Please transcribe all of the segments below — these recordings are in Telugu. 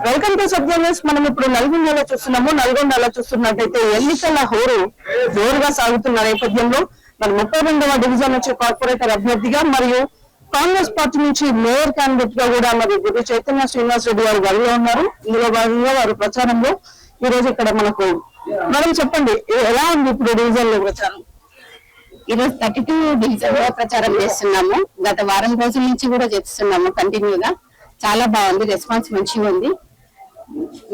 Welcome to sub news. మనం ఇప్పుడు నల్గొండలో చూస్తున్నాము. నల్గొండలో చూస్తున్నట్టయితే ఎన్నికల జోరుగా సాగుతున్న నేపథ్యంలో మన 32వ డివిజన్ నుంచి కార్పొరేటర్ అభ్యర్థిగా మరియు కాంగ్రెస్ పార్టీ నుంచి మేయర్ క్యాండిడేట్ గా కూడా మరి గురు చైతన్య శ్రీనివాస్ రెడ్డి గారు బరిలో ఉన్నారు. ఇందులో భాగంగా వారి ప్రచారంలో ఈ రోజు ఇక్కడ మనకు మేడం చెప్పండి, ఎలా ఉంది ఇప్పుడు డివిజన్ లో ప్రచారం? ఈరోజు 32 డివిజన్ లో ప్రచారం చేస్తున్నాము. గత వారం రోజుల నుంచి కూడా చేస్తున్నాము కంటిన్యూగా. చాలా బాగుంది, రెస్పాన్స్ మంచిగా ఉంది.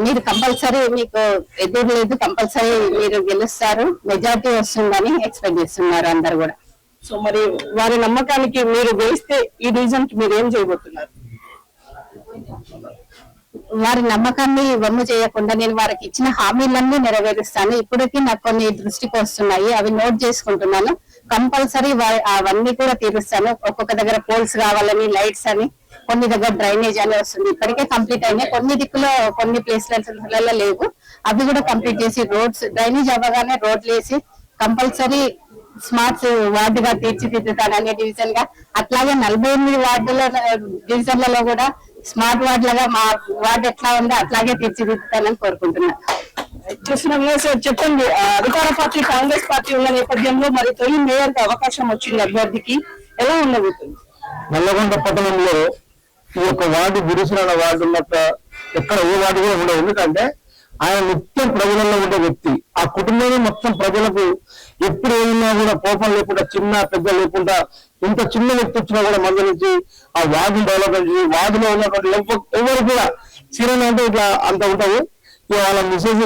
మీరు కంపల్సరీ, మీకు ఎదురు లేదు, కంపల్సరీ మీరు గెలుస్తారు, మెజార్టీ వస్తుందని ఎక్స్పెక్ట్ చేస్తున్నారు అందరు కూడా. సో మరి వారి నమ్మకానికి మీరు గెలిస్తే ఈ డివిజన్ కి మీరు ఏం చేయబోతున్నారు? వారి నమ్మకాన్ని వమ్ము చేయకుండా నేను వారికి ఇచ్చిన హామీలన్నీ నెరవేరుస్తాను. ఇప్పటికీ నాకు కొన్ని దృష్టికి వస్తున్నాయి, అవి నోట్ చేసుకుంటున్నాను. కంపల్సరీ అవన్నీ కూడా తీరుస్తాను. ఒక్కొక్క దగ్గర పోల్స్ కావాలని, లైట్స్ అని, కొన్ని దగ్గర డ్రైనేజ్ అని వస్తుంది, ఇప్పటికే కంప్లీట్ అయినాయి. కొన్ని దిక్కులో కొన్ని ప్లేస్లలో లేవు, అవి కూడా కంప్లీట్ చేసి రోడ్స్ డ్రైనేజ్ అవ్వగానే రోడ్లు వేసి కంపల్సరీ స్మార్ట్ వార్డుగా తీర్చిదిద్దుతానని డివిజన్ గా. అట్లాగే 48 వార్డుల డివిజన్లలో కూడా స్మార్ట్ వార్డులుగా మా వార్డు ఎట్లా ఉందో అట్లాగే తీర్చిదిద్దుతానని కోరుకుంటున్నాను. చెప్పండి, అధికార పార్టీ కాంగ్రెస్ పార్టీ ఉన్న నేపథ్యంలో మరి తొలి మేయర్ కి అవకాశం వచ్చింది అభ్యర్థికి, ఎలా ఉండబోతుంది? నల్లగొండ పట్టణంలో ఈ యొక్క వార్డు గురుసుల వార్డు ఉన్నట్టు ఎక్కడ ఏ వార్డు కూడా ఉండవు. ఎందుకంటే ఆయన నిత్యం ప్రజలలో ఉండే వ్యక్తి. ఆ కుటుంబంలో మొత్తం ప్రజలకు ఎప్పుడు ఏమైనా కూడా కోపం లేకుండా, చిన్న పెద్ద లేకుండా, ఇంత చిన్న వ్యక్తి వచ్చినా కూడా మందలించి ఆ వార్డును డెవలప్మెంట్ చేసి వార్డులో ఉన్నటువంటి ఎవరు కూడా చీరలు అంటే ఇట్లా అంత ఉంటాయి. వాళ్ళ మిసేజ్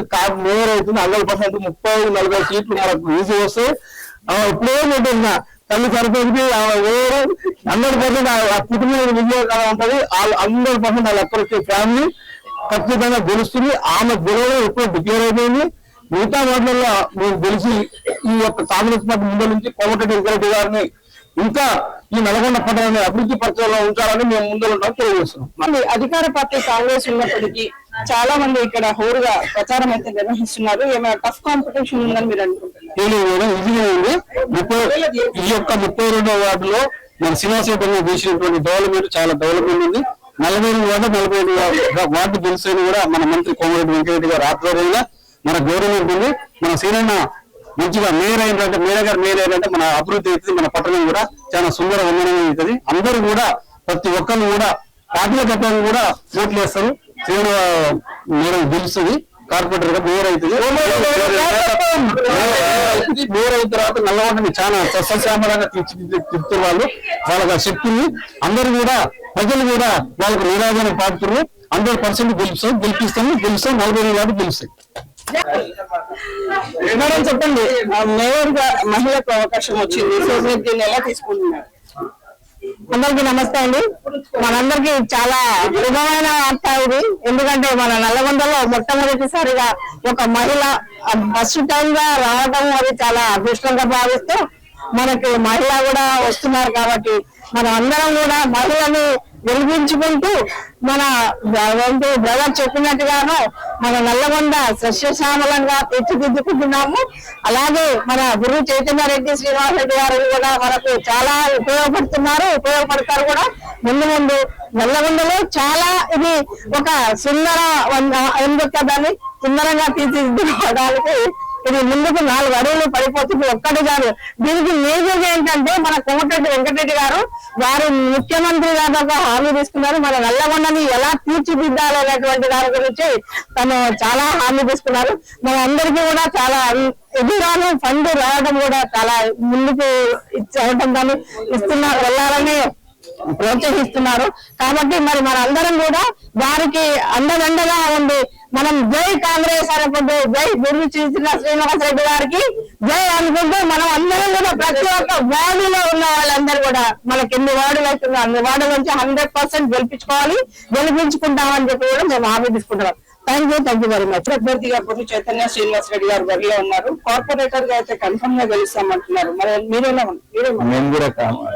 మేయర్ అవుతుంది. 100% 30-40 సీట్లు మనకు ఈజీ వస్తే ఎప్పుడో ఉంటుందా తల్లి సరిపోయింది. 100% ఆ కుటుంబం విజయకాలం ఉంటది. 100% వాళ్ళ అక్కడ ఫ్యామిలీ ఖచ్చితంగా గెలుస్తుంది. ఆమె గెలవడం ఎప్పుడు డిక్లేర్ అయిపోయింది. మిగతా వాటిల్లో మేము గెలిచి ఈ యొక్క కాంగ్రెస్ పార్టీ ముందు నుంచి కోమటిరెడ్డి వెంకరెడ్డి గారిని ఇంకా ఈ నల్గొండ పట్టణాన్ని అభివృద్ధి పరచలో ఉంచాలని మేము ముందు తెలియజేస్తున్నాం. అధికార పార్టీ కాంగ్రెస్ ఉన్నప్పటికీ చాలా మంది ఇక్కడ హోరుగా ప్రచారం అయితే నిర్వహిస్తున్నారు. ఏమైనా టఫ్ కాంపిటీషన్ ఉందని మీరు అనుకుంటున్నారు? ఈజీగా ఉంది. ఈ యొక్క 32వ వార్డులో మన శ్రీనివాసరెడ్డి చేసినటువంటి డెవలప్మెంట్ చాలా డెవలప్మెంట్ ఉంది. 45 వార్డు గెలిచేది కూడా మన మంత్రి కోమటిరెడ్డి వెంకరెడ్డి గారు ఆధ్వర్యంగా మన గవర్నమెంట్ ఉంది. మన శ్రీరన్న మంచిగా మేయర్ అయినట్టే, మేయర్ గారు మేయర్ అయినట్టే మన అభివృద్ధి అవుతుంది. మన పట్టణం కూడా చాలా సుందర వందనంగా అవుతుంది. అందరూ కూడా ప్రతి ఒక్కరు కూడా పార్టీల కట్టాలని కూడా ఓట్లు వేస్తారు. శ్రీరన్న మేయర్ గెలుస్తుంది, కార్పొరేటర్ గా మేయర్ అవుతుంది. మేయర్ అయిన తర్వాత నల్లగొండని చాలా సస్యశ్యామలంగా తీర్చుతున్న వాళ్ళు, వాళ్ళకి శక్తిని అందరూ కూడా ప్రజలు కూడా వాళ్ళకు నిరాజన పాడుతున్నారు. 100% గెలిపిస్తాము. 40 వార్డు గెలుస్తాయి. మేడం చెప్పండి, మేయర్ గా మహిళకు అవకాశం వచ్చింది, సో మీరు దీన్ని ఎలా తీసుకుంటున్నారు? అందరికీ నమస్తే అండి. మనందరికీ చాలా శుభమైన వార్త ఇది. ఎందుకంటే మన నల్లగొండలో మొట్టమొదటిసారిగా ఒక మహిళ ఫస్ట్ టైం గా రావడం అది చాలా అదృష్టంగా భావిస్తూ మనకు మహిళ కూడా వస్తున్నారు. కాబట్టి మనం అందరం కూడా మహిళని గెలిపించుకుంటూ మన బ్రదర్ చెప్పినట్టుగాను మన నల్లగొండ సస్యశ్యామలంగా తీర్చిదిద్దుకుంటున్నాము. అలాగే మన గురు చైతన్య రెడ్డి శ్రీనివాస్ రెడ్డి గారు కూడా మనకు చాలా ఉపయోగపడతారు కూడా. ముందు నల్లగొండలో చాలా ఇది ఒక సుందర ఎందుకు దాన్ని సుందరంగా తీర్చిదిద్దుకోవడానికి ఇది ముందుకు 4 అడుగులు పడిపోతుంది, ఒక్కటి కాదు. దీనికి మేజర్ ఏంటంటే మన కోమటిరెడ్డి వెంకటరెడ్డి గారు వారు ముఖ్యమంత్రి గారు హామీ తీసుకున్నారు. మన నల్లగొండని ఎలా తీర్చిదిద్దాలనేటువంటి దాని గురించి తను చాలా హామీ తీసుకున్నారు. మన అందరికీ కూడా చాలా ఎదురాను ఫండ్ రావడం కూడా చాలా ముందుకు ఇవ్వడం కానీ ఇస్తున్నారు, వెళ్ళాలని ప్రోత్సహిస్తున్నారు. కాబట్టి మరి మన అందరం కూడా వారికి అండదండగా ఉండి మనం జై కాంగ్రెస్ అనుకుంటూ, జై గురు శ్రీనివాస్ రెడ్డి గారికి జై అనుకుంటూ మనం అందరం కూడా ప్రతి ఒక్క వార్డులో ఉన్న వాళ్ళందరూ కూడా మనకి ఎన్ని వార్డులు అవుతుందో అన్ని వార్డుల నుంచి 100% గెలిపించుకుంటామని చెప్పి కూడా మేము హామీ తీసుకుంటున్నాం. Thank you very much. అభ్యర్థిగా గురు చైతన్య శ్రీనివాస్ రెడ్డి గారు బరిలో ఉన్నారు. కార్పొరేటర్ గా అయితే కన్ఫర్మ్ గా గెలుస్తామంటున్నారు. మరి మేము కూడా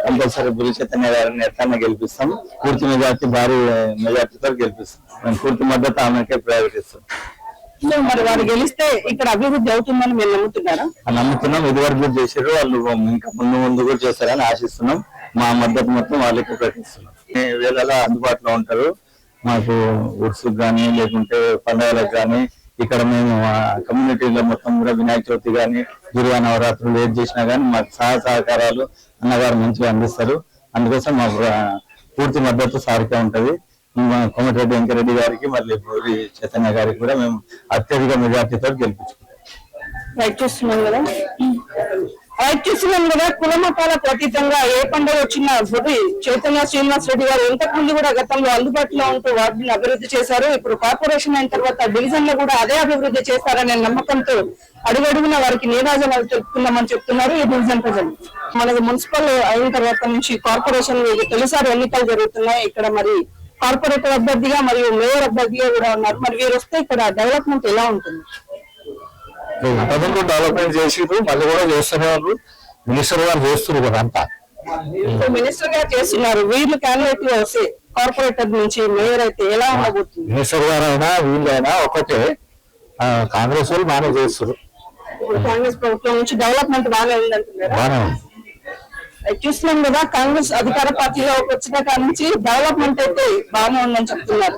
కంపల్సరీ గురు చైతన్య గారిని ఎట్లా గెలిపిస్తాం. పూర్తి మెజార్టీ, భారీ మెజార్టీతో గెలిపిస్తాం. మేము పూర్తి మద్దతు ఆమెకే ప్రయోగిస్తాం. మరి వారు గెలిస్తే ఇక్కడ అభివృద్ధి అవుతుందని మేము నమ్ముతున్నారా? నమ్ముతున్నాం. ఇదివరకు చేసారు వాళ్ళు, ఇంకా ముందు కూడా చేస్తారని ఆశిస్తున్నాం. మా మద్దతు మొత్తం వాళ్ళకి ప్రకటిస్తున్నాం. వేళలా అందుబాటులో ఉంటారు. మాకు ఉర్సు కానీ లేకుంటే పండుగలకు కానీ ఇక్కడ మేము కమ్యూనిటీలో మొత్తం కూడా వినాయక చవితి కానీ దుర్గా నవరాత్రులు ఏది చేసినా కానీ మాకు సహకారాలు అన్నగారు మంచిగా అందిస్తారు. అందుకోసం మా పూర్తి మద్దతు సార్కే ఉంటది. కోమటిరెడ్డి వెంకరెడ్డి గారికి మళ్ళీ పూరి చైతన్య గారికి కూడా మేము అత్యధిక మెజార్టీతో గెలిపించుకుంటాం. చూస్తున్నాం కదా కుల మతాలకు అతీతంగా ఏ పండుగ వచ్చినా బుర్రి చైతన్య శ్రీనివాస్ రెడ్డి గారు ఇంతకు ముందు కూడా గతంలో అందుబాటులో ఉంటూ వాటిని అభివృద్ధి చేశారు. ఇప్పుడు కార్పొరేషన్ అయిన తర్వాత డివిజన్ లో కూడా అదే అభివృద్ధి చేస్తారనే నమ్మకంతో అడుగడుగున వారికి నీరాజనాలు తెలుపుతున్నామని చెప్తున్నారు ఈ డివిజన్ ప్రజలు. మనకి మున్సిపల్ అయిన తర్వాత నుంచి కార్పొరేషన్ తొలిసారి ఎన్నికలు జరుగుతున్నాయి. ఇక్కడ మరి కార్పొరేటర్ అభ్యర్థిగా మరియు మేయర్ అభ్యర్థిగా కూడా ఉన్నారు. మరి వీరు వస్తే ఇక్కడ డెవలప్మెంట్ ఎలా ఉంటుంది? డెవలప్మెంట్ చేసిరు, మళ్ళీ కూడా చేస్తూనే ఉన్నారు. మినిస్టర్ గారు చేస్తున్నారు కదా అంతా. మినిస్టర్ గారు చేస్తున్నారు. వీళ్ళు క్యాండిడేట్ గా వస్తే కార్పొరేటర్ నుంచి మేయర్ అయితే ఎలా ఉండబోతుంది? మినిస్టర్ గారు అయినా వీళ్ళైనా ఒకటే. కాంగ్రెస్ వాళ్ళు బాగానే చేస్తారు. కాంగ్రెస్ ప్రభుత్వం నుంచి డెవలప్మెంట్ బాగానే ఉందంటున్నారు. చూస్తున్నాం కదా కాంగ్రెస్ అధికార పార్టీలో వచ్చిన కాడ నుంచి డెవలప్మెంట్ అయితే బాగానే ఉందని చెప్తున్నారు.